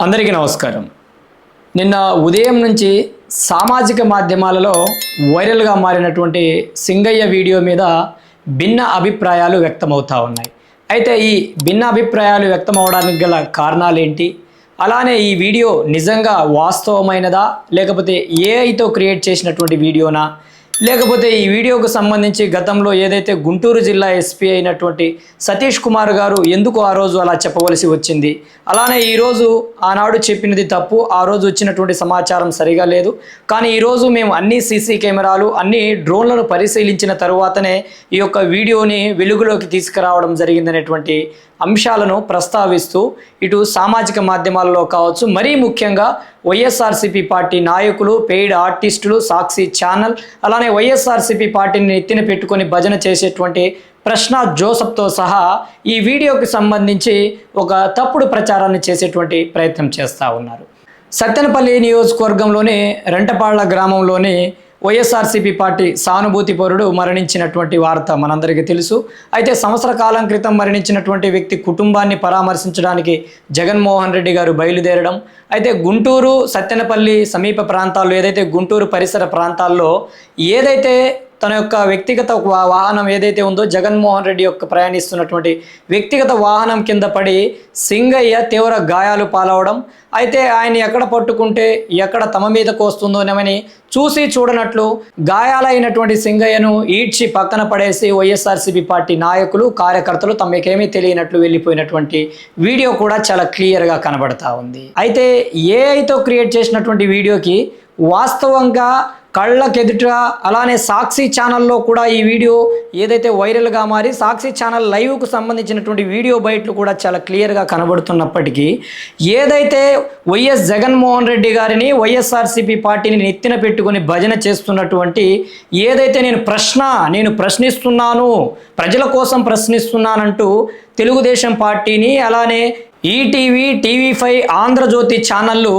అందరికీ నమస్కారం. నిన్న ఉదయం నుంచి సామాజిక మాధ్యమాలలో వైరల్గా మారినటువంటి సింగయ్య వీడియో మీద భిన్న అభిప్రాయాలు వ్యక్తమవుతూ ఉన్నాయి. అయితే ఈ భిన్న అభిప్రాయాలు వ్యక్తమవడానికి గల కారణాలు ఏంటి, అలానే ఈ వీడియో నిజంగా వాస్తవమైనదా లేకపోతే ఏఐతో క్రియేట్ చేసినటువంటి వీడియోనా, లేకపోతే ఈ వీడియోకు సంబంధించి గతంలో ఏదైతే గుంటూరు జిల్లా ఎస్పీ అయినటువంటి సతీష్ కుమార్ గారు ఎందుకు ఆ రోజు అలా చెప్పవలసి వచ్చింది, అలానే ఈరోజు ఆనాడు చెప్పినది తప్పు, ఆ రోజు వచ్చినటువంటి సమాచారం సరిగా లేదు, కానీ ఈరోజు మేము అన్ని సీసీ కెమెరాలు అన్ని డ్రోన్లను పరిశీలించిన తరువాతనే ఈ యొక్క వీడియోని వెలుగులోకి తీసుకురావడం జరిగిందనేటువంటి అంశాలను ప్రస్తావిస్తూ ఇటు సామాజిక మాధ్యమాల్లో కావచ్చు, మరీ ముఖ్యంగా వైఎస్ఆర్సీపీ పార్టీ నాయకులు, పెయిడ్ ఆర్టిస్టులు, సాక్షి ఛానల్, అలానే వైఎస్ఆర్సీపీ పార్టీని ఎత్తిన పెట్టుకొని భజన చేసేటువంటి ప్రశ్న జోసెఫ్తో సహా ఈ వీడియోకి సంబంధించి ఒక తప్పుడు ప్రచారాన్ని చేసేటువంటి ప్రయత్నం చేస్తూ ఉన్నారు. సత్తెనపల్లి నియోజకవర్గంలోని రెంటపాళ్ల గ్రామంలోని వైఎస్ఆర్సీపీ పార్టీ సానుభూతి పరుడు మరణించినటువంటి వార్త మనందరికీ తెలుసు. అయితే సంవత్సర కాలం క్రితం మరణించినటువంటి వ్యక్తి కుటుంబాన్ని పరామర్శించడానికి జగన్మోహన్ రెడ్డి గారు బయలుదేరడం, అయితే గుంటూరు సత్తెనపల్లి సమీప ప్రాంతాల్లో ఏదైతే గుంటూరు పరిసర ప్రాంతాల్లో ఏదైతే తన యొక్క వ్యక్తిగత వాహనం ఏదైతే ఉందో జగన్మోహన్ రెడ్డి యొక్క ప్రయాణిస్తున్నటువంటి వ్యక్తిగత వాహనం కింద పడి సింగయ్య తీవ్ర గాయాలు పాలవడం, అయితే ఆయన ఎక్కడ పట్టుకుంటే ఎక్కడ తమ మీదకు వస్తుందోనేమని చూసి చూడనట్లు గాయాలైనటువంటి సింగయ్యను ఈడ్చి పక్కన పడేసి వైఎస్ఆర్సీపీ పార్టీ నాయకులు, కార్యకర్తలు తమకేమీ తెలియనట్లు వెళ్ళిపోయినటువంటి వీడియో కూడా చాలా క్లియర్గా కనబడతా ఉంది. అయితే ఏఐతో క్రియేట్ చేసినటువంటి వీడియోకి వాస్తవంగా కళ్ళకెదుట అలానే సాక్షి ఛానల్లో కూడా ఈ వీడియో ఏదైతే వైరల్గా మారి సాక్షి ఛానల్ లైవ్కు సంబంధించినటువంటి వీడియో బయటలు కూడా చాలా క్లియర్గా కనబడుతున్నప్పటికీ ఏదైతే వైఎస్ జగన్మోహన్ రెడ్డి గారిని వైఎస్ఆర్సీపీ పార్టీని నెత్తిన పెట్టుకొని భజన చేస్తున్నటువంటి ఏదైతే నేను ప్రశ్నిస్తున్నాను, ప్రజల కోసం ప్రశ్నిస్తున్నానంటూ తెలుగుదేశం పార్టీని అలానే ఈటీవీ, టీవీ5, ఆంధ్రజ్యోతి ఛానళ్ళు,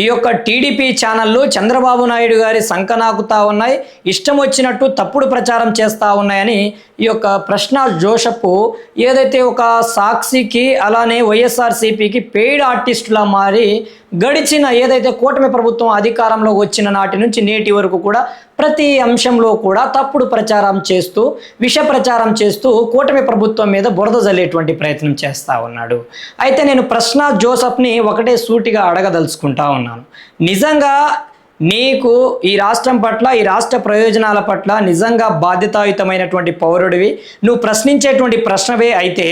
ఈ యొక్క టీడీపీ ఛానళ్ళు చంద్రబాబు నాయుడు గారి సంకనాకుతా ఉన్నాయి, ఇష్టం వచ్చినట్టు తప్పుడు ప్రచారం చేస్తూ ఉన్నాయని ఈ యొక్క ప్రశ్న జోసెఫ్ ఏదైతే ఒక సాక్షికి అలానే వైఎస్ఆర్సీపీకి పెయిడ్ ఆర్టిస్టులా మారి గడిచిన ఏదైతే కూటమి ప్రభుత్వం అధికారంలో వచ్చిన నాటి నుంచి నేటి వరకు కూడా ప్రతి అంశంలో కూడా తప్పుడు ప్రచారం చేస్తూ విష ప్రచారం చేస్తూ కూటమి ప్రభుత్వం మీద బురద జల్లేటువంటి ప్రయత్నం చేస్తూ ఉన్నాడు. అయితే నేను ప్రశ్న జోసెఫ్ని ఒకటే సూటిగా అడగదలుచుకుంటా ఉన్నాను. నిజంగా నీకు ఈ రాష్ట్రం పట్ల, ఈ రాష్ట్ర ప్రయోజనాల పట్ల నిజంగా బాధ్యతాయుతమైనటువంటి పౌరుడివి, నువ్వు ప్రశ్నించేటువంటి ప్రశ్నవే అయితే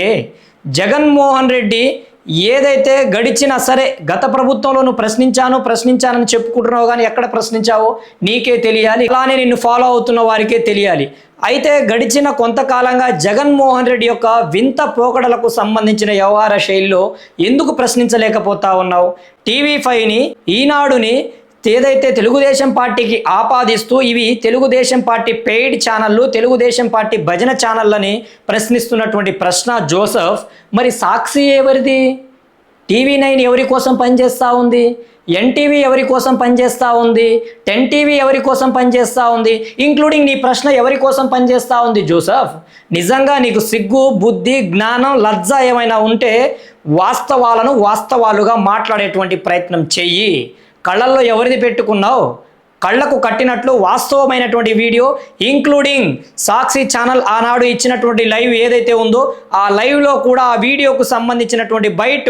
జగన్మోహన్ రెడ్డి ఏదైతే గడిచినా సరే గత ప్రభుత్వంలో నువ్వు ప్రశ్నించానని చెప్పుకుంటున్నావు, కానీ ఎక్కడ ప్రశ్నించావో నీకే తెలియాలి, అలానే నిన్ను ఫాలో అవుతున్న వారికే తెలియాలి. అయితే గడిచిన కొంతకాలంగా జగన్మోహన్ రెడ్డి యొక్క వింత పోకడలకు సంబంధించిన వ్యవహార శైలిలో ఎందుకు ప్రశ్నించలేకపోతా ఉన్నావు? టీవీ5ని, ఈనాడుని ఏదైతే తెలుగుదేశం పార్టీకి ఆపాదిస్తూ ఇవి తెలుగుదేశం పార్టీ పెయిడ్ ఛానళ్ళు, తెలుగుదేశం పార్టీ భజన ఛానళ్ళని ప్రశ్నిస్తున్నటువంటి ప్రశ్న జోసెఫ్, మరి సాక్షి ఎవరిది? టీవీ9 ఎవరి కోసం పనిచేస్తూ ఉంది? ఎన్టీవీ ఎవరి కోసం పనిచేస్తూ ఉంది? 10 టీవీ ఎవరి కోసం పనిచేస్తూ ఉంది? ఇంక్లూడింగ్ నీ ప్రశ్న ఎవరి కోసం పనిచేస్తూ ఉంది జోసెఫ్? నిజంగా నీకు సిగ్గు, బుద్ధి, జ్ఞానం, లజ్జ ఏమైనా ఉంటే వాస్తవాలను వాస్తవాలుగా మాట్లాడేటువంటి ప్రయత్నం చెయ్యి. కళ్ళల్లో ఎవరిది పెట్టుకున్నావు? కళ్ళకు కట్టినట్లు వాస్తవమైనటువంటి వీడియో, ఇంక్లూడింగ్ సాక్షి ఛానల్ ఆనాడు ఇచ్చినటువంటి లైవ్ ఏదైతే ఉందో ఆ లైవ్లో కూడా ఆ వీడియోకు సంబంధించినటువంటి బయట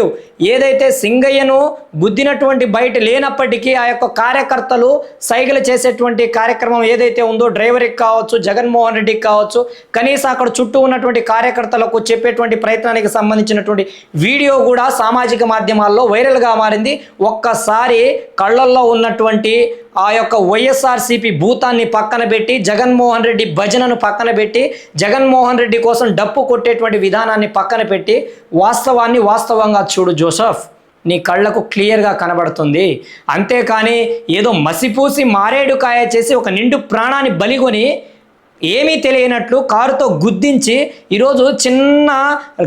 ఏదైతే సింగయ్యను గుద్దినటువంటి బయట లేనప్పటికీ ఆ యొక్క కార్యకర్తలు సైగలు చేసేటువంటి కార్యక్రమం ఏదైతే ఉందో డ్రైవర్కి కావచ్చు, జగన్మోహన్ రెడ్డికి కావచ్చు, కనీసం అక్కడ చుట్టూ ఉన్నటువంటి కార్యకర్తలకు చెప్పేటువంటి ప్రయత్నానికి సంబంధించినటువంటి వీడియో కూడా సామాజిక మాధ్యమాల్లో వైరల్గా మారింది. ఒక్కసారి కళ్ళల్లో ఉన్నటువంటి ఆ యొక్క వైఎస్ఆర్సీపీ భూతాన్ని పక్కన పెట్టి, జగన్మోహన్ రెడ్డి భజనను పక్కన పెట్టి, జగన్మోహన్ రెడ్డి కోసం డప్పు కొట్టేటువంటి విధానాన్ని పక్కన పెట్టి వాస్తవాన్ని వాస్తవంగా చూడు జోసెఫ్, నీ కళ్ళకు క్లియర్గా కనబడుతుంది. అంతేకాని ఏదో మసిపూసి మారేడు కాయ చేసి ఒక నిండు ప్రాణాన్ని బలిగొని ఏమీ తెలియనట్లు కారుతో గుద్దించి ఈరోజు చిన్న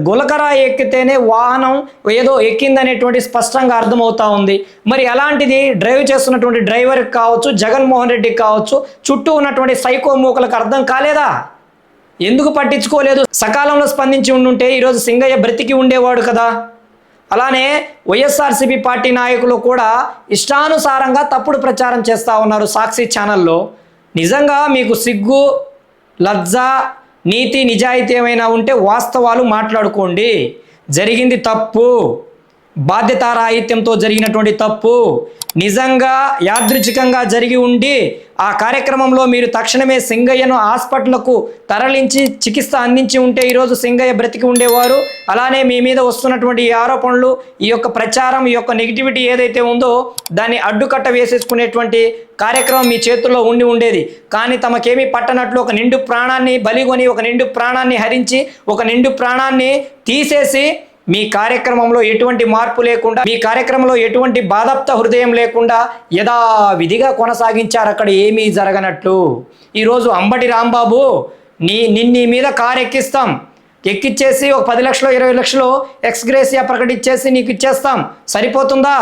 గులకరా ఎక్కితేనే వాహనం ఏదో ఎక్కిందనేటువంటి స్పష్టంగా అర్థమవుతా ఉంది. మరి అలాంటిది డ్రైవ్ చేస్తున్నటువంటి డ్రైవర్కి కావచ్చు, జగన్మోహన్ రెడ్డికి కావచ్చు, చుట్టూ ఉన్నటువంటి సైకో మూకలకు అర్థం కాలేదా? ఎందుకు పట్టించుకోలేదు? సకాలంలో స్పందించి ఉండుంటే ఈరోజు సింగయ్య బ్రతికి ఉండేవాడు కదా. అలానే వైఎస్ఆర్సీపీ పార్టీ నాయకులు కూడా ఇష్టానుసారంగా తప్పుడు ప్రచారం చేస్తూ ఉన్నారు సాక్షి ఛానల్లో. నిజంగా మీకు సిగ్గు, లజ్జ, నీతి, నిజాయితీ ఏమైనా ఉంటే వాస్తవాలు మాట్లాడుకోండి. జరిగింది తప్పు, బాధ్యతారాహిత్యంతో జరిగినటువంటి తప్పు. నిజంగా యాదృచ్ఛికంగా జరిగి ఉండి ఆ కార్యక్రమంలో మీరు తక్షణమే సింగయ్యను హాస్పిటల్కు తరలించి చికిత్స అందించి ఉంటే ఈరోజు సింగయ్య బ్రతికి ఉండేవారు. అలానే మీ మీద వస్తున్నటువంటి ఈ ఆరోపణలు, ఈ యొక్క ప్రచారం, ఈ యొక్క నెగిటివిటీ ఏదైతే ఉందో దాన్ని అడ్డుకట్ట వేసేసుకునేటువంటి కార్యక్రమం మీ చేతుల్లో ఉండేది. కానీ తమకేమీ పట్టనట్లు ఒక నిండు ప్రాణాన్ని బలిగొని, ఒక నిండు ప్రాణాన్ని హరించి, ఒక నిండు ప్రాణాన్ని తీసేసి మీ కార్యక్రమంలో ఎటువంటి మార్పు లేకుండా, మీ కార్యక్రమంలో ఎటువంటి బాధప్త హృదయం లేకుండా యథావిధిగా కొనసాగించారు. అక్కడ ఏమీ జరగనట్లు. ఈరోజు అంబటి రాంబాబు నీ మీద కారు ఎక్కిచ్చేసి ఒక 10 లక్షలు 20 లక్షలు ఎక్స్గ్రేసియా ప్రకటించేసి నీకు ఇచ్చేస్తాం, సరిపోతుందా?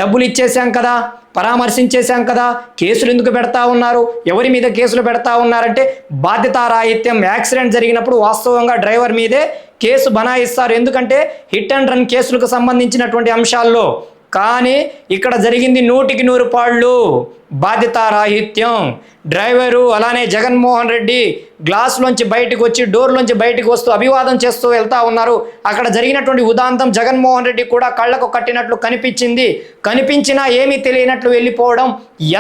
డబ్బులు ఇచ్చేసాం కదా, పరామర్శించేశాం కదా, కేసులు ఎందుకు పెడతా ఉన్నారు? ఎవరి మీద కేసులు పెడతా ఉన్నారంటే బాధ్యతారాహిత్యం, యాక్సిడెంట్ జరిగినప్పుడు వాస్తవంగా డ్రైవర్ మీదే కేసు బనాయిస్తారు. ఎందుకంటే హిట్ అండ్ రన్ కేసులకు సంబంధించినటువంటి అంశాల్లో. కానీ ఇక్కడ జరిగింది 100కి 100 పాళ్ళు బాధ్యతారాహిత్యం. డ్రైవరు అలానే జగన్మోహన్ రెడ్డి గ్లాసులోంచి బయటకు వచ్చి, డోర్లోంచి బయటకు వస్తూ అభివాదం చేస్తూ వెళ్తా ఉన్నారు. అక్కడ జరిగినటువంటి ఉదాంతం జగన్మోహన్ రెడ్డి కూడా కళ్ళకు కట్టినట్లు కనిపించింది. కనిపించినా ఏమీ తెలియనట్లు వెళ్ళిపోవడం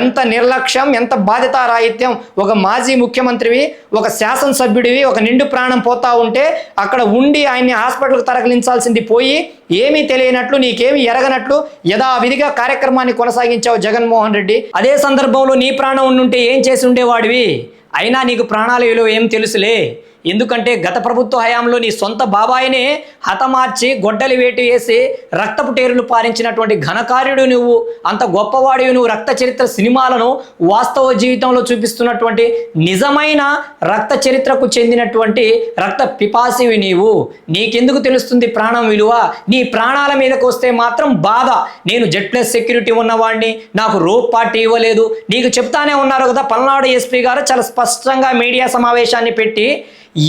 ఎంత నిర్లక్ష్యం, ఎంత బాధ్యతారాహిత్యం. ఒక మాజీ ముఖ్యమంత్రివి, ఒక శాసనసభ్యుడివి, ఒక నిండు ప్రాణం పోతా ఉంటే అక్కడ ఉండి ఆయన్ని హాస్పిటల్కి తరలించాల్సింది పోయి ఏమీ తెలియనట్లు, నీకేమీ ఎరగనట్లు యథావిధిగా కార్యక్రమాన్ని కొనసాగించావు జగన్మోహన్ రెడ్డి. అదే సందర్భంలో నీ ప్రాణం ఉండుంటే ఏం చేసి ఉండేవాడివి? అయినా నీకు ప్రాణాల విలువ ఏం తెలుసులే. ఎందుకంటే గత ప్రభుత్వ హయాంలో నీ సొంత బాబాయినే హతమార్చి గొడ్డలి వేటు వేసి రక్తపు టేరులు పారించినటువంటి ఘనకార్యుడు నువ్వు. అంత గొప్పవాడివి నువ్వు. రక్త చరిత్ర సినిమాలను వాస్తవ జీవితంలో చూపిస్తున్నటువంటి నిజమైన రక్త చరిత్రకు చెందినటువంటి రక్త పిపాసివి నీవు. నీకెందుకు తెలుస్తుంది ప్రాణం విలువ? నీ ప్రాణాల మీదకి వస్తే మాత్రం బాధ. నేను జెడ్+ సెక్యూరిటీ ఉన్నవాడిని, నాకు రోప్ పార్టీ ఇవ్వలేదు. నీకు చెప్తానే ఉన్నారు కదా, పల్నాడు ఎస్పీ గారు చాలా స్పష్టంగా మీడియా సమావేశాన్ని పెట్టి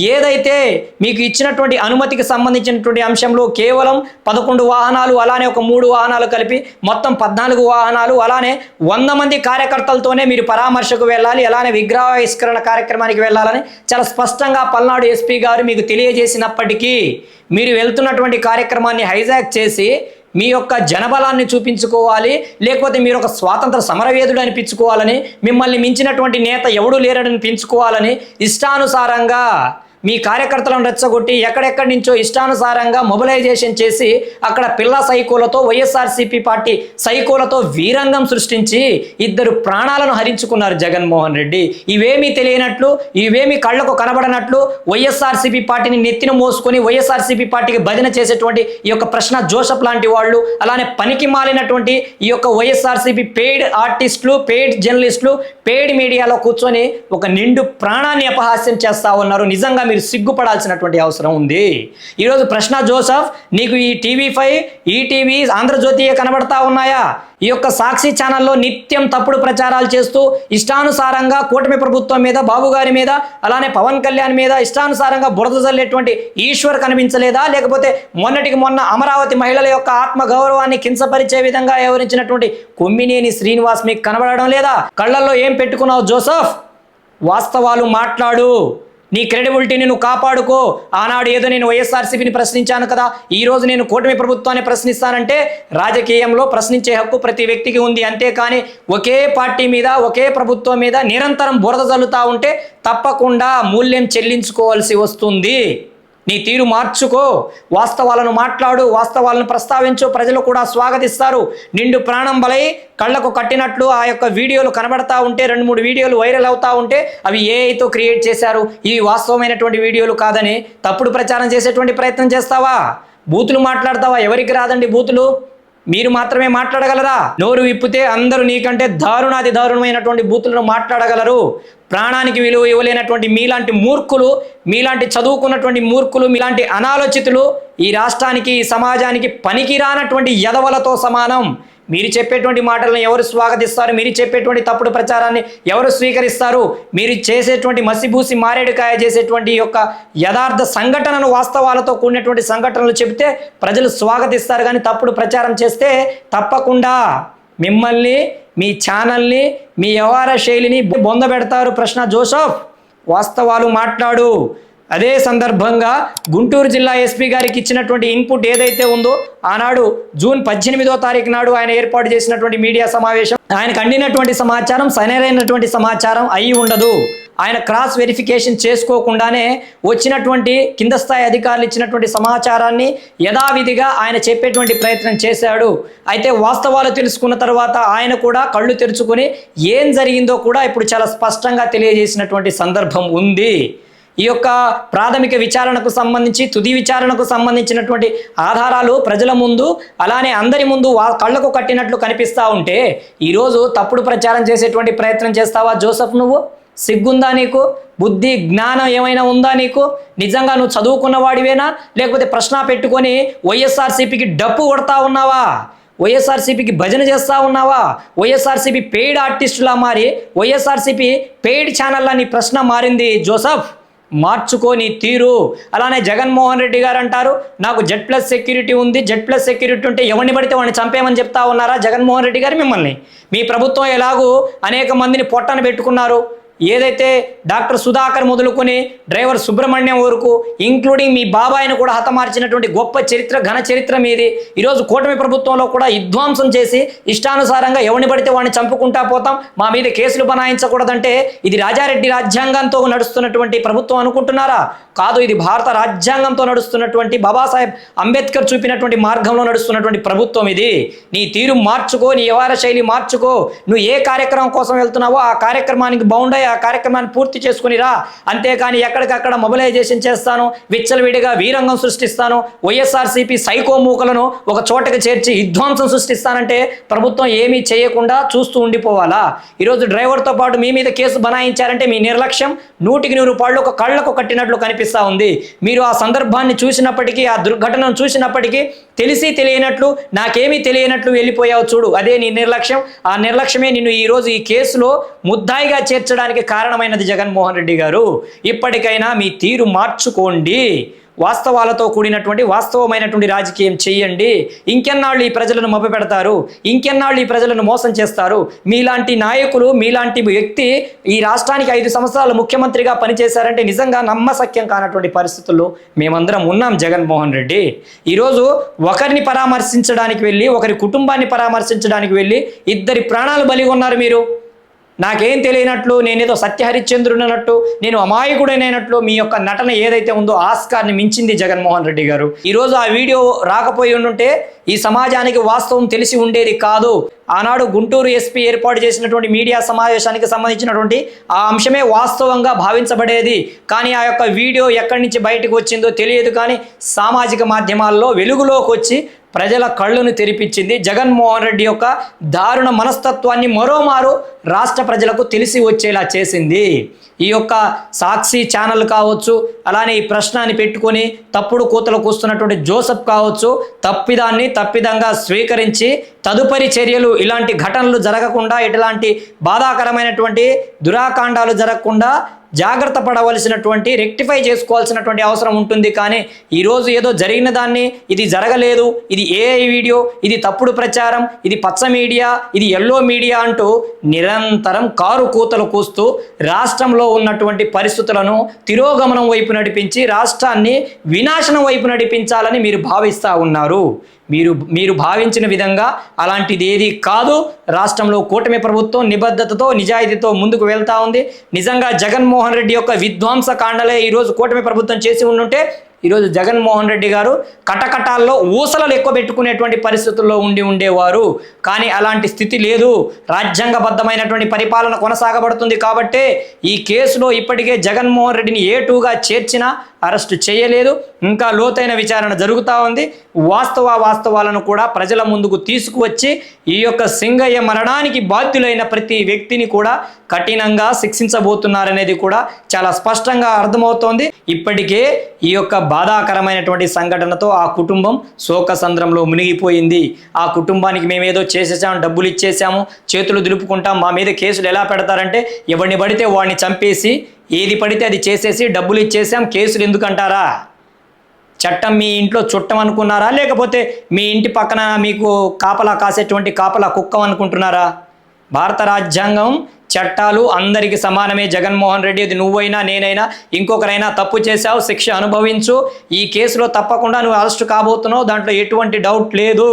ఏదైతే మీకు ఇచ్చినటువంటి అనుమతికి సంబంధించినటువంటి అంశంలో కేవలం 11 వాహనాలు, అలానే ఒక 3 వాహనాలు కలిపి మొత్తం 14 వాహనాలు, అలానే 100 మంది కార్యకర్తలతోనే మీరు పరామర్శకు వెళ్ళాలి, అలానే విగ్రహావిష్కరణ కార్యక్రమానికి వెళ్ళాలని చాలా స్పష్టంగా పల్నాడు ఎస్పీ గారు మీకు తెలియజేసినప్పటికీ మీరు వెళ్తున్నటువంటి కార్యక్రమాన్ని హైజాక్ చేసి మీ యొక్క జనబలాన్ని చూపించుకోవాలి, లేకపోతే మీరు ఒక స్వాతంత్ర సమరవేదుడు అనిపించుకోవాలని, మిమ్మల్ని మించినటువంటి నేత ఎవడూ లేరని పెంచుకోవాలని ఇష్టానుసారంగా మీ కార్యకర్తలను రెచ్చగొట్టి ఎక్కడెక్కడి నుంచో ఇష్టానుసారంగా మొబిలైజేషన్ చేసి అక్కడ పిల్ల సైకోలతో, వైఎస్ఆర్సీపీ పార్టీ సైకోలతో వీరంగం సృష్టించి 2 ప్రాణాలను హరించుకున్నారు జగన్మోహన్ రెడ్డి. ఇవేమీ తెలియనట్లు, ఇవేమీ కళ్ళకు కనబడనట్లు వైఎస్ఆర్సీపీ పార్టీని నెత్తిన మోసుకొని వైఎస్ఆర్సీపీ పార్టీకి భజన చేసేటువంటి ఈ యొక్క ప్రశ్న జోసెఫ్ లాంటి వాళ్ళు, అలానే పనికి మాలినటువంటి ఈ యొక్క వైఎస్ఆర్సీపీ పెయిడ్ ఆర్టిస్టులు, పెయిడ్ జర్నలిస్టులు, పెయిడ్ మీడియాలో కూర్చొని ఒక నిండు ప్రాణాన్ని అపహాస్యం చేస్తూ ఉన్నారు. నిజంగా మీరు సిగ్గుపడాల్సినటువంటి అవసరం ఉంది. ఈరోజు ప్రశ్న జోసెఫ్, నీకు ఈ TV5, ఈటీవీ, ఆంధ్రజ్యోతి కనబడతా ఉన్నాయా? ఈ యొక్క సాక్షి ఛానల్లో నిత్యం తప్పుడు ప్రచారాలు చేస్తూ ఇష్టానుసారంగా కూటమి ప్రభుత్వం మీద, బాబు గారి మీద, అలానే పవన్ కళ్యాణ్ మీద ఇష్టానుసారంగా బురద జల్లేటువంటి ఈశ్వర్ కనిపించలేదా? లేకపోతే మొన్నటికి మొన్న అమరావతి మహిళల యొక్క ఆత్మగౌరవాన్ని కించపరిచే విధంగా వ్యవహరించినటువంటి కొమ్మినేని శ్రీనివాస్ మీకు కనబడడం లేదా? కళ్ళల్లో ఏం పెట్టుకున్నావు జోసెఫ్? వాస్తవాలు మాట్లాడు. నీ క్రెడిబిలిటీని నువ్వు కాపాడుకో. ఆనాడు ఏదో నేను వైఎస్ఆర్సీపీని ప్రశ్నించాను కదా, ఈరోజు నేను కూటమి ప్రభుత్వాన్ని ప్రశ్నిస్తానంటే రాజకీయంలో ప్రశ్నించే హక్కు ప్రతి వ్యక్తికి ఉంది. అంతేకాని ఒకే పార్టీ మీద, ఒకే ప్రభుత్వం మీద నిరంతరం బురద జల్లుతూ ఉంటే తప్పకుండా మూల్యం చెల్లించుకోవాల్సి వస్తుంది. నీ తీరు మార్చుకో, వాస్తవాలను మాట్లాడు, వాస్తవాలను ప్రస్తావించు, ప్రజలు కూడా స్వాగతిస్తారు. నిండు ప్రాణం బలై కళ్ళకు కట్టినట్లు ఆ యొక్క వీడియోలు కనబడతా ఉంటే, 2-3 వీడియోలు వైరల్ అవుతా ఉంటే అవి ఏఐతో క్రియేట్ చేశారు, ఇవి వాస్తవమైనటువంటి వీడియోలు కాదని తప్పుడు ప్రచారం చేసేటువంటి ప్రయత్నం చేస్తావా? బూతులు మాట్లాడతావా? ఎవరికి రాదండి బూతులు, మీరు మాత్రమే మాట్లాడగలరా? నోరు విప్పితే అందరూ నీకంటే దారుణాది దారుణమైనటువంటి బూతులను మాట్లాడగలరు. ప్రాణానికి విలువ ఇవ్వలేనటువంటి మీలాంటి మూర్ఖులు, మీలాంటి చదువుకున్నటువంటి మూర్ఖులు, మీలాంటి అనాలోచితులు ఈ రాష్ట్రానికి, ఈ సమాజానికి పనికిరానటువంటి యదవలతో సమానం. మీరు చెప్పేటువంటి మాటలను ఎవరు స్వాగతిస్తారు? మీరు చెప్పేటువంటి తప్పుడు ప్రచారాన్ని ఎవరు స్వీకరిస్తారు? మీరు చేసేటువంటి మసిబూసి మారేడుకాయ చేసేటువంటి యొక్క యథార్థ సంఘటనను, వాస్తవాలతో కూడినటువంటి సంఘటనలు చెబితే ప్రజలు స్వాగతిస్తారు. కానీ తప్పుడు ప్రచారం చేస్తే తప్పకుండా మిమ్మల్ని, మీ ఛానల్ని, మీ వ్యవహార శైలిని బొందబెడతారు. ప్రశ్న జోసెఫ్, వాస్తవాలు మాట్లాడు. అదే సందర్భంగా గుంటూరు జిల్లా ఎస్పీ గారికి ఇచ్చినటువంటి ఇన్పుట్ ఏదైతే ఉందో, ఆనాడు జూన్ 18వ తారీఖు నాడు ఆయన ఏర్పాటు చేసినటువంటి మీడియా సమావేశం, ఆయనకు అందినటువంటి సమాచారం సరైనటువంటి సమాచారం అయి ఉండదు. ఆయన క్రాస్ వెరిఫికేషన్ చేసుకోకుండానే వచ్చినటువంటి కింద స్థాయి అధికారులు ఇచ్చినటువంటి సమాచారాన్ని యథావిధిగా ఆయన చెప్పేటువంటి ప్రయత్నం చేశాడు. అయితే వాస్తవాలు తెలుసుకున్న తర్వాత ఆయన కూడా కళ్ళు తెరుచుకొని ఏం జరిగిందో కూడా ఇప్పుడు చాలా స్పష్టంగా తెలియజేసినటువంటి సందర్భం ఉంది. ఈ యొక్క ప్రాథమిక విచారణకు సంబంధించి, తుది విచారణకు సంబంధించినటువంటి ఆధారాలు ప్రజల ముందు, అలానే అందరి ముందు కళ్ళకు కట్టినట్లు కనిపిస్తూ ఉంటే ఈరోజు తప్పుడు ప్రచారం చేసేటువంటి ప్రయత్నం చేస్తావా జోసెఫ్? నువ్వు సిగ్గుందా నీకు? బుద్ధి జ్ఞానం ఏమైనా ఉందా నీకు? నిజంగా నువ్వు చదువుకున్న వాడివేనా? లేకపోతే ప్రశ్న పెట్టుకొని వైఎస్ఆర్సీపీకి డప్పు కొడతా ఉన్నావా? వైఎస్ఆర్సీపీకి భజన చేస్తూ ఉన్నావా? వైఎస్ఆర్సీపీ పెయిడ్ ఆర్టిస్టులా మారి వైఎస్ఆర్సీపీ పెయిడ్ ఛానల్లా నీ ప్రశ్న మారింది జోసెఫ్. మార్చుకో నీ తీరు. అలానే జగన్మోహన్ రెడ్డి గారు అంటారు నాకు Z+ సెక్యూరిటీ ఉంది. Z+ సెక్యూరిటీ ఉంటే ఎవరిని పడితే వాడిని చంపేమని చెప్తా ఉన్నారా జగన్మోహన్ రెడ్డి గారు మిమ్మల్ని? మీ ప్రభుత్వం ఎలాగూ అనేక మందిని పొట్టన పెట్టుకున్నారు. ఏదైతే డాక్టర్ సుధాకర్ మొదలుకొని డ్రైవర్ సుబ్రహ్మణ్యం వరకు, ఇంక్లూడింగ్ మీ బాబాయిని కూడా హతమార్చినటువంటి గొప్ప చరిత్ర, ఘన చరిత్ర మీది. ఈరోజు కూటమి ప్రభుత్వంలో కూడా విధ్వంసం చేసి ఇష్టానుసారంగా ఎవరిని పడితే వాడిని చంపుకుంటా పోతాం, మా మీద కేసులు బనాయించకూడదంటే ఇది రాజారెడ్డి రాజ్యాంగంతో నడుస్తున్నటువంటి ప్రభుత్వం అనుకుంటున్నారా? కాదు, ఇది భారత రాజ్యాంగంతో నడుస్తున్నటువంటి, బాబాసాహెబ్ అంబేద్కర్ చూపినటువంటి మార్గంలో నడుస్తున్నటువంటి ప్రభుత్వం ఇది. నీ తీరు మార్చుకో, నీ వ్యవహార శైలి మార్చుకో. నువ్వు ఏ కార్యక్రమం కోసం వెళ్తున్నావో ఆ కార్యక్రమానికి బౌండై ఆ కార్యక్రమాన్ని పూర్తి చేసుకుని రా. అంతేకాని ఎక్కడికక్కడ మొబిలైజేషన్ చేస్తాను, విచ్చలవిడిగా వీరంగం సృష్టిస్తాను, వైఎస్ఆర్సీపీ సైకో మూకలను ఒక చోటకి చేర్చి విధ్వంసం సృష్టిస్తానంటే ప్రభుత్వం ఏమీ చేయకుండా చూస్తూ ఉండిపోవాలా? ఈరోజు డ్రైవర్తో పాటు మీ మీద కేసు బనాయించారంటే మీ నిర్లక్ష్యం 100% ఒక కళ్ళకు కట్టినట్లు కనిపిస్తూ ఉంది. మీరు ఆ సందర్భాన్ని చూసినప్పటికీ, ఆ దుర్ఘటనను చూసినప్పటికీ తెలిసి తెలియనట్లు, నాకేమీ తెలియనట్లు వెళ్ళిపోయావు చూడు. అదే నీ నిర్లక్ష్యం. ఆ నిర్లక్ష్యమే నిన్ను ఈరోజు ఈ కేసులో ముద్దాయిగా చేర్చడానికి కారణమైనది జగన్మోహన్ రెడ్డి గారు. ఇప్పటికైనా మీ తీరు మార్చుకోండి. వాస్తవాలతో కూడినటువంటి వాస్తవమైనటువంటి రాజకీయం చేయండి. ఇంకెన్నాళ్ళు ఈ ప్రజలను మభ్యపెడతారు? ఇంకెన్నాళ్ళు ఈ ప్రజలను మోసం చేస్తారు? మీలాంటి నాయకులు, మీలాంటి వ్యక్తి ఈ రాష్ట్రానికి 5 సంవత్సరాలు ముఖ్యమంత్రిగా పనిచేశారంటే నిజంగా నమ్మశక్యం కానటువంటి పరిస్థితుల్లో మేమందరం ఉన్నాం. జగన్మోహన్ రెడ్డి ఈరోజు ఒకరిని పరామర్శించడానికి వెళ్ళి, ఒకరి కుటుంబాన్ని పరామర్శించడానికి వెళ్ళి 2 ప్రాణాలు బలిగొన్నారు మీరు. నాకేం తెలియనట్లు, నేనేదో సత్యహరిశ్చంద్రుడు అన్నట్టు, నేను అమాయకుడైనట్లు మీ యొక్క నటన ఏదైతే ఉందో ఆస్కార్ని మించింది జగన్మోహన్ రెడ్డి గారు. ఈరోజు ఆ వీడియో రాకపోయి ఉంటే ఈ సమాజానికి వాస్తవం తెలిసి ఉండేది కాదు. ఆనాడు గుంటూరు ఎస్పీ ఏర్పాటు చేసినటువంటి మీడియా సమావేశానికి సంబంధించినటువంటి ఆ అంశమే వాస్తవంగా భావించబడేది. కానీ ఆ యొక్క వీడియో ఎక్కడి నుంచి బయటకు వచ్చిందో తెలియదు. కానీ సామాజిక మాధ్యమాల్లో వెలుగులోకి వచ్చి ప్రజల కళ్ళను తెరిపించింది. జగన్మోహన్ రెడ్డి యొక్క దారుణ మనస్తత్వాన్ని మరోమారు రాష్ట్ర ప్రజలకు తెలిసి వచ్చేలా చేసింది. ఈ యొక్క సాక్షి ఛానల్ కావచ్చు, అలానే ఈ ప్రశ్నని పెట్టుకొని తప్పుడు కూతలు కూస్తున్నటువంటి జోసెఫ్ కావచ్చు, తప్పిదంగా స్వీకరించి తదుపరి చర్యలు, ఇలాంటి ఘటనలు జరగకుండా, ఇట్లాంటి బాధాకరమైనటువంటి దురాకాండాలు జరగకుండా జాగ్రత్త పడవలసినటువంటి, రెక్టిఫై చేసుకోవాల్సినటువంటి అవసరం ఉంటుంది. కానీ ఈరోజు ఏదో జరిగిన దాన్ని ఇది జరగలేదు, ఇది ఏఐ వీడియో, ఇది తప్పుడు ప్రచారం, ఇది పచ్చ మీడియా, ఇది ఎల్లో మీడియా అంటూ నిరంతరం కారు కూతలు కూస్తూ రాష్ట్రంలో ఉన్నటువంటి పరిస్థితులను తిరోగమనం వైపు నడిపించి రాష్ట్రాన్ని వినాశనం వైపు నడిపించాలని మీరు భావిస్తూ ఉన్నారు. మీరు భావించిన విధంగా అలాంటిది ఏది కాదు. రాష్ట్రంలో కూటమి ప్రభుత్వం నిబద్ధతతో, నిజాయితీతో ముందుకు వెళ్తూ ఉంది. నిజంగా జగన్మోహన్ రెడ్డి యొక్క విధ్వంస కాండలే ఈరోజు కూటమి ప్రభుత్వం చేసి ఉండుంటే ఈరోజు జగన్మోహన్ రెడ్డి గారు కటకటాల్లో ఊసలలు ఎక్కువ పెట్టుకునేటువంటి పరిస్థితుల్లో ఉండేవారు. కానీ అలాంటి స్థితి లేదు. రాజ్యాంగబద్ధమైనటువంటి పరిపాలన కొనసాగబడుతుంది. కాబట్టే ఈ కేసులో ఇప్పటికే జగన్మోహన్ రెడ్డిని A2గా చేర్చినా అరెస్టు చేయలేదు. ఇంకా లోతైన విచారణ జరుగుతూ ఉంది. వాస్తవాలను కూడా ప్రజల ముందుకు తీసుకువచ్చి ఈ యొక్క సింగయ్య మరణానికి బాధ్యులైన ప్రతి వ్యక్తిని కూడా కఠినంగా శిక్షించబోతున్నారనేది కూడా చాలా స్పష్టంగా అర్థమవుతోంది. ఇప్పటికే ఈ యొక్క బాధాకరమైనటువంటి సంఘటనతో ఆ కుటుంబం శోకసంద్రంలో మునిగిపోయింది. ఆ కుటుంబానికి మేమేదో చేసేసాం, డబ్బులు ఇచ్చేసాము, చేతులు దులుపుకుంటాం, మా మీద కేసులు ఎలా పెడతారంటే ఎవరిని పడితే వాడిని చంపేసి ఏది పడితే అది చేసేసి డబ్బులు ఇచ్చేసాం, కేసులు ఎందుకంటారా? చట్టం మీ ఇంట్లో చుట్టం అనుకున్నారా, లేకపోతే మీ ఇంటి పక్కన మీకు కాపలా కాసేటువంటి కాపలా కుక్కం అనుకుంటున్నారా? భారత రాజ్యాంగం చట్టాలు అందరికీ సమానమే. జగన్మోహన్ రెడ్డి, అది నువ్వైనా నేనైనా ఇంకొకరైనా తప్పు చేశావు, శిక్ష అనుభవించు. ఈ కేసులో తప్పకుండా నువ్వు అరెస్టు కాబోతున్నావు, దాంట్లో ఎటువంటి డౌట్ లేదు.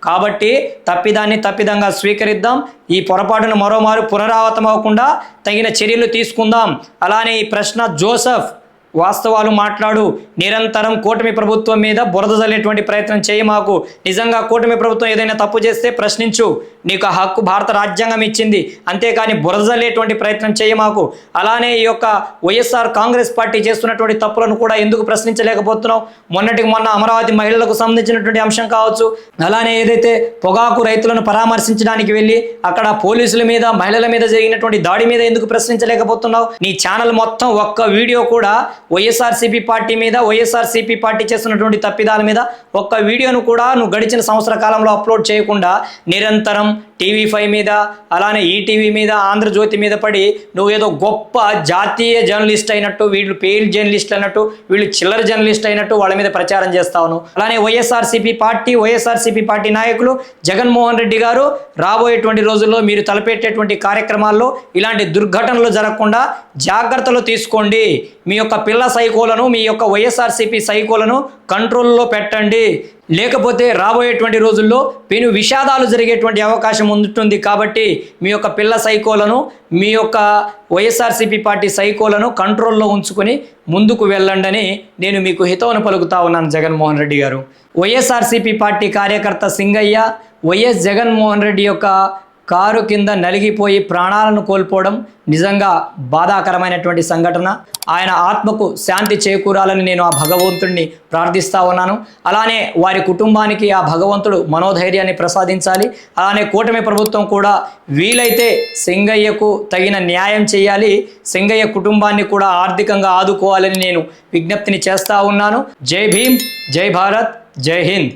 కాబట్టి తప్పిదాన్ని తప్పిదంగా స్వీకరిద్దాం. ఈ పొరపాటును మరోమారు పునరావృతం అవ్వకుండా తగిన చర్యలు తీసుకుందాం. అలానే ఈ ప్రశ్న జోసెఫ్, వాస్తవాలు మాట్లాడు. నిరంతరం కూటమి ప్రభుత్వం మీద బురద జల్లేటువంటి ప్రయత్నం చేయమాకు. నిజంగా కూటమి ప్రభుత్వం ఏదైనా తప్పు చేస్తే ప్రశ్నించు, నీకు ఆ హక్కు భారత రాజ్యాంగం ఇచ్చింది. అంతేకాని బురద జల్లేటువంటి ప్రయత్నం చేయమాకు. అలానే ఈ యొక్క వైఎస్ఆర్ కాంగ్రెస్ పార్టీ చేస్తున్నటువంటి తప్పులను కూడా ఎందుకు ప్రశ్నించలేకపోతున్నావు? మొన్నటికి మొన్న అమరావతి మహిళలకు సంబంధించినటువంటి అంశం కావచ్చు, అలానే ఏదైతే పొగాకు రైతులను పరామర్శించడానికి వెళ్ళి అక్కడ పోలీసుల మీద మహిళల మీద జరిగినటువంటి దాడి మీద ఎందుకు ప్రశ్నించలేకపోతున్నావు? నీ ఛానల్ మొత్తం ఒక్క వీడియో కూడా వైఎస్ఆర్సీపీ పార్టీ మీద, వైఎస్ఆర్సీపీ పార్టీ చేస్తున్నటువంటి తప్పిదాల మీద ఒక్క వీడియోను కూడా నువ్వు గడిచిన సంవత్సర కాలంలో అప్లోడ్ చేయకుండా నిరంతరం టీవీ5 మీద, అలానే ఈటీవీ మీద, ఆంధ్రజ్యోతి మీద పడి నువ్వేదో గొప్ప జాతీయ జర్నలిస్ట్ అయినట్టు, వీళ్ళు పెయిడ్ జర్నలిస్ట్ అన్నట్టు, వీళ్ళు చిల్లర జర్నలిస్ట్ అయినట్టు వాళ్ళ మీద ప్రచారం చేస్తావును. అలానే వైఎస్ఆర్సీపీ పార్టీ నాయకులు జగన్మోహన్ రెడ్డి గారు రాబోయేటువంటి రోజుల్లో మీరు తలపెట్టేటువంటి కార్యక్రమాల్లో ఇలాంటి దుర్ఘటనలు జరగకుండా జాగ్రత్తలు తీసుకోండి. మీ యొక్క పిల్ల సైకోలను, మీ యొక్క వైఎస్ఆర్సీపీ సైకోలను కంట్రోల్లో పెట్టండి. లేకపోతే రాబోయేటువంటి రోజుల్లో పెను విషాదాలు జరిగేటువంటి అవకాశం ఉంటుంది. కాబట్టి మీ యొక్క పిల్ల సైకోలను, మీ యొక్క వైఎస్ఆర్సీపీ పార్టీ సైకోలను కంట్రోల్లో ఉంచుకొని ముందుకు వెళ్ళండి నేను మీకు హితవును పలుకుతా ఉన్నాను. జగన్మోహన్ రెడ్డి గారు, వైఎస్ఆర్సీపీ పార్టీ కార్యకర్త సింగయ్య వైఎస్ జగన్మోహన్ రెడ్డి యొక్క కారు కింద నలిగిపోయి ప్రాణాలను కోల్పోవడం నిజంగా బాధాకరమైనటువంటి సంఘటన. ఆయన ఆత్మకు శాంతి చేకూరాలని నేను ఆ భగవంతుడిని ప్రార్థిస్తూ ఉన్నాను. అలానే వారి కుటుంబానికి ఆ భగవంతుడు మనోధైర్యాన్ని ప్రసాదించాలి. అలానే కూటమి ప్రభుత్వం కూడా వీలైతే సింగయ్యకు తగిన న్యాయం చేయాలి. సింగయ్య కుటుంబాన్ని కూడా ఆర్థికంగా ఆదుకోవాలని నేను విజ్ఞప్తిని చేస్తూ ఉన్నాను. జై భీమ్, జై భారత్, జై హింద్.